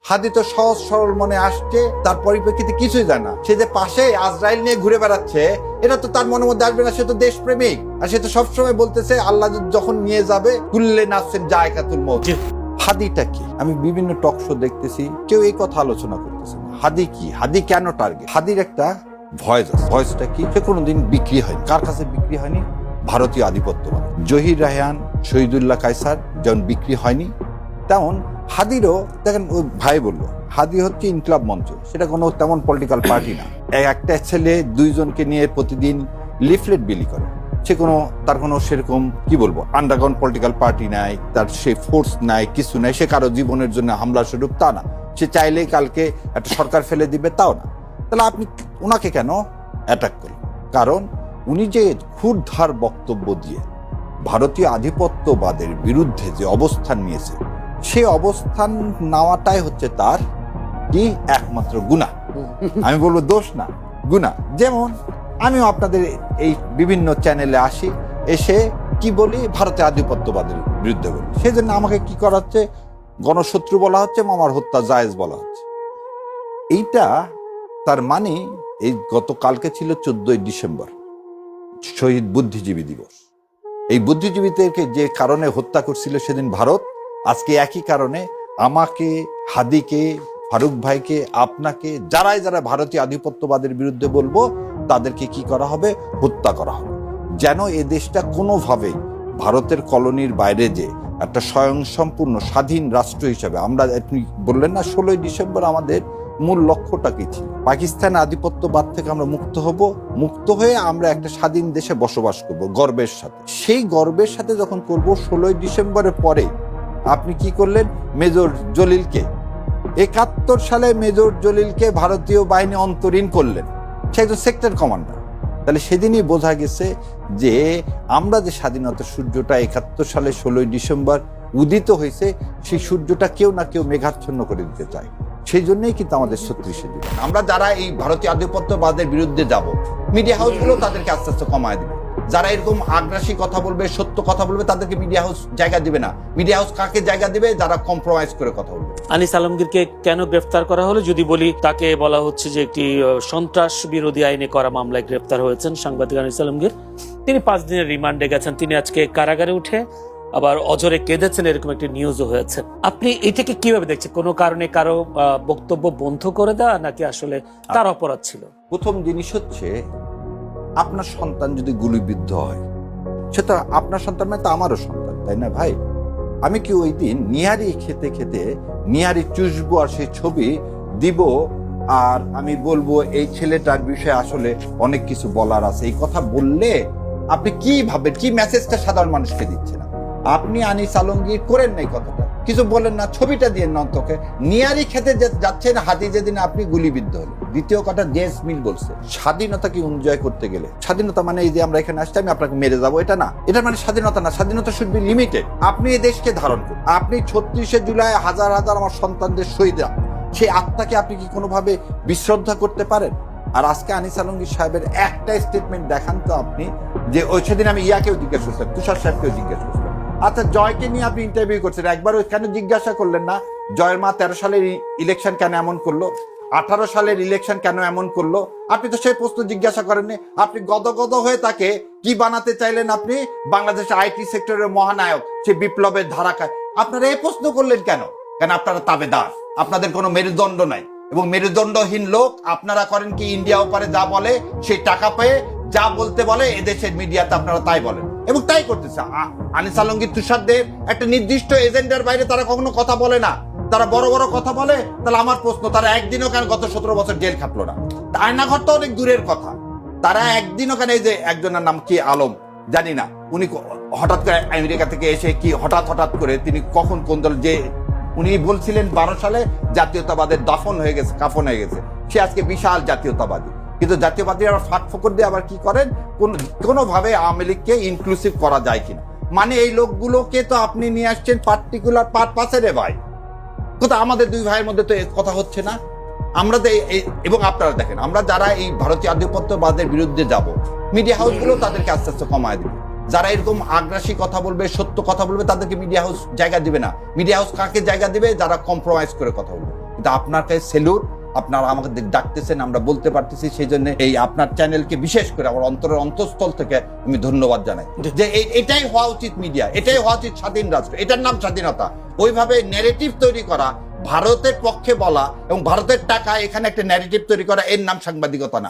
হাদি তো সহজ সরল মনে আসছে, তার পরিপ্রেক্ষিতে কিছুই জানে না। সে যে পাশে আজরাইল নিয়ে ঘুরে বেড়াচ্ছে, এটা তো তার মনের মধ্যে আসবে না। সে তো দেশপ্রেমিক, আর সে তো সবসময় বলতেছে আল্লাহ যখন নিয়ে যাবে কুল্লে নাসেন জায়কাতুল মউত। হাদিটা কি? আমি বিভিন্ন টক শো দেখতেছি, কেউ এই কথা আলোচনা করতেছে না। হাদি কি? হাদি কেন টার্গেট? হাদির একটা ভয়েস আছে। ভয়েসটা কি? সে কোনোদিন বিক্রি হয়নি। কার কাছে বিক্রি হয়নি? ভারতীয় আধিপত্যবাদ। জহির রায়হান, শহীদুল্লাহ কায়সার যেমন বিক্রি হয়নি, তেমন হাদিরও দেখেন। ওই ভাই বললো হাদি হচ্ছে ইনকলাব মঞ্চ, সেটা কোনো তেমন পলিটিক্যাল পার্টি না। একটা ছেলে দুইজনকে নিয়ে প্রতিদিন লিফলেট বিলি করে। সে তার কোনো সেরকম কি বলবো আন্ডারগ্রাউন্ড পলিটিক্যাল পার্টি নাই, তার সে ফোর্স নাই, কিছু নাই। সে কারো জীবনের জন্য হামলা স্বরূপ তা না। সে চাইলেই কালকে একটা সরকার ফেলে দিবে তাও না। তাহলে আপনি ওনাকে কেন অ্যাটাক করলেন? কারণ উনি যে ক্ষুরধার বক্তব্য দিয়ে ভারতীয় আধিপত্যবাদের বিরুদ্ধে যে অবস্থান নিয়েছে, সে অবস্থান নেওয়াটাই হচ্ছে তার কি একমাত্র গুনাহ। আমি বলবো দোষ না, গুনাহ। যেমন আমিও আপনাদের এই বিভিন্ন চ্যানেলে আসি, এসে কি বলি? ভারতের আধিপত্যবাদের বিরুদ্ধে বলি। সেজন্য আমাকে কি করা হচ্ছে? গণশত্রু বলা হচ্ছে, মামার হত্যা জায়েজ বলা হচ্ছে। এইটা তার মানে এই গতকালকে ছিল 14ই ডিসেম্বর, শহীদ বুদ্ধিজীবী দিবস। এই বুদ্ধিজীবীদেরকে যে কারণে হত্যা করছিল সেদিন ভারত, আজকে একই কারণে আমাকে, হাদিকে, ফারুক ভাইকে, আপনাকে, যারা ভারতীয় আধিপত্যবাদের বিরুদ্ধে বলবো তাদেরকে কি করা হবে? হত্যা করা হবে। যেন এ দেশটা কোনোভাবেই ভারতের কলোনির বাইরে যে একটা স্বয়ংসম্পূর্ণ স্বাধীন রাষ্ট্র হিসেবে আমরা, আপনি বললেন না 16ই ডিসেম্বর আমাদের মূল লক্ষ্যটা কি ছিল? পাকিস্তান আধিপত্যবাদ থেকে আমরা মুক্ত হব, মুক্ত হয়ে আমরা একটা স্বাধীন দেশে বসবাস করব গর্বের সাথে। সেই গর্বের সাথে যখন করব, 16ই ডিসেম্বরের পরে আপনি কি করলেন? মেজর জলিলকে 71 সালে মেজর জলিলকে ভারতীয় বাহিনী অন্তরীণ করলেন। সে একজন সেক্টর কমান্ডার। তাহলে সেদিনই বোঝা গেছে যে আমরা যে স্বাধীনতার সূর্যটা 71 সালে 16ই ডিসেম্বর উদিত হয়েছে, সেই সূর্যটা কেউ না কেউ মেঘাচ্ছন্ন করে দিতে চায়। সেই জন্যই কিন্তু আমাদের 36 দিন আমরা যারা এই ভারতীয় আধিপত্যবাদের বিরুদ্ধে যাব, মিডিয়া হাউসগুলো তাদেরকে আস্তে আস্তে কমায় দিবে। যারা এরকম আগ্রাসী কথা বলবে, সত্য কথা বলবে, তাদেরকে মিডিয়া হাউস জায়গা দিবে না। মিডিয়া হাউস কাকে জায়গা দিবে? যারা কম্প্রোমাইজ করে কথা বলবে। আনিস আলমগীরকে কেন গ্রেফতার করা হলো? যদি বলি, তাকে বলা হচ্ছে যে একটি সন্ত্রাস বিরোধী আইনে করা মামলায় গ্রেফতার হয়েছেন সাংবাদিক আনিস আলমগীর। তিনি 5 দিনের রিমান্ডে গেছেন। তিনি আজকে কারাগারে উঠে আবার অজরে কেঁদেছেন, এরকম একটি নিউজও হয়েছে। আপনি এটাকে কিভাবে দেখছেন? কোনো কারণে কারো বক্তব্য বন্ধ করে দেওয়া, নাকি আসলে তার অপরাধ ছিল? প্রথম জিনিস হচ্ছে, আপনার সন্তান যদি গুলিবিদ্ধ হয়, সেটা আপনার সন্তান মানে তো আমারও সন্তান, তাই না ভাই? আমি কি ওই দিন নিহারি খেতে খেতে নিহারি চুষবো আর সেই ছবি দিব, আর আমি বলবো এই ছেলেটার বিষয়ে আসলে অনেক কিছু বলার আছে? এই কথা বললে আপনি কি ভাবেন? কি মেসেজটা সাধারণ মানুষকে দিচ্ছেন? আপনি আনিস আলমগীর করেন না এই কথাটা, কিছু বলেন না, ছবিটা দিয়ে না অন্তকে। নিয়ারি খেতে যাচ্ছেন হাদি যেদিন আপনি গুলিবিদ্ধ হলেন। দ্বিতীয় কথা, জেমস মিল বলছে স্বাধীনতাকে এনজয় করতে গেলে, স্বাধীনতা মানে এই যে আমরা এখানে আসছি আমি আপনাকে মেরে যাবো, এটা না। এটা মানে স্বাধীনতা না। স্বাধীনতা শুড বি লিমিটেড। আপনি এই দেশকে ধারণ করুন। আপনি 36শে জুলাই হাজার হাজার আমার সন্তানদের শহীদ, সেই আত্মাকে আপনি কি কোনোভাবে বিশ্রদ্ধা করতে পারেন? আর আজকে আনিস আলমগীর সাহেবের একটা স্টেটমেন্ট দেখান তো আপনি, যে ওই সেদিন আমি ইয়াকেও জিজ্ঞেস করছিলাম, তুষার সাহেবকেও জিজ্ঞেস করছিলাম। আচ্ছা, জয়কে নিয়ে আপনি ইন্টারভিউ করছেন, একবার কেন জিজ্ঞাসা করলেন না জয়ের মা 13 সালের ইলেকশন কেন এমন করলো, 18 সালের ইলেকশন কেন এমন করলো? আপনি তো সেই প্রশ্ন জিজ্ঞাসা করেননি। আপনি গদগদ হয়ে তাকে কি বানাতে চাইলেন? আপনি বাংলাদেশের আইটি সেক্টরের মহানায়ক, সে বিপ্লবের ধারাকায়। আপনারা এই প্রশ্ন করলেন কেন? কেন আপনারা তাবেদার, আপনাদের কোনো মেরুদণ্ড নাই। এবং মেরুদণ্ডহীন লোক আপনারা করেন কি? ইন্ডিয়া ওপারে যা বলে সেই টাকা পেয়ে যা বলতে বলে এদেশের মিডিয়াতে আপনারা তাই বলেন, এবং তাই করতেছে। আনিস আলমগীর, তুষারদের একটা নির্দিষ্ট এজেন্ডার বাইরে তারা কখনো কথা বলে না। তারা বড় বড় কথা বলে। তাহলে আমার প্রশ্ন, তারা একদিনও কেন গত 17 বছর জেল খাটলো না? আয়নাঘর তো অনেক দূরের কথা। তারা একদিনও কেন, এই যে একজনের নাম কি আলম জানি না, উনি হঠাৎ করে আমেরিকা থেকে এসে কি হঠাৎ করে তিনি কখন কোন দল, যে উনি বলছিলেন 12 সালে জাতীয়তাবাদের দাফন হয়ে গেছে, কাফন হয়ে গেছে, সে আজকে বিশাল জাতীয়তাবাদী। কিন্তু জাতীয়বাদীরা আবার ফাঁক ফোকর দিয়ে আবার কি করেন, কোনোভাবে আওয়ামী লীগকে ইনক্লুসিভ করা যায় কিনা। মানে এই লোকগুলোকে তো আপনি নিয়ে আসছেন পার্টিকুলার পারপাসে রে ভাই। কোথাও আমাদের দুই ভাইয়ের মধ্যে তো কথা হচ্ছে না। আমরা এবং আপনারা দেখেন, আমরা যারা এই ভারতীয় আধিপত্যবাদের বিরুদ্ধে যাব, মিডিয়া হাউসগুলো তাদেরকে আস্তে আস্তে কমায় দিবে। যারা এরকম আগ্রাসী কথা বলবে, সত্য কথা বলবে, তাদেরকে মিডিয়া হাউস জায়গা দিবে না। মিডিয়া হাউস কাকে জায়গা দিবে? যারা কম্প্রোমাইজ করে কথা বলবে। কিন্তু আপনার কাছে সেলুর, আপনারা আমাদের ডাকতেছেন, আমরা বলতে পারতেছি, সেই জন্য এই আপনার চ্যানেলকে বিশেষ করে আমার অন্তরের অন্তঃস্থল থেকে আমি ধন্যবাদ জানাই যে এটাই হওয়া উচিত মিডিয়া, এটাই হওয়া উচিত স্বাধীন রাষ্ট্র, এটার নাম স্বাধীনতা। ওইভাবে ন্যারেটিভ তৈরি করা, ভারতের পক্ষে বলা এবং ভারতের টাকা এখানে একটা ন্যারেটিভ তৈরি করা, এর নাম সাংবাদিকতা না।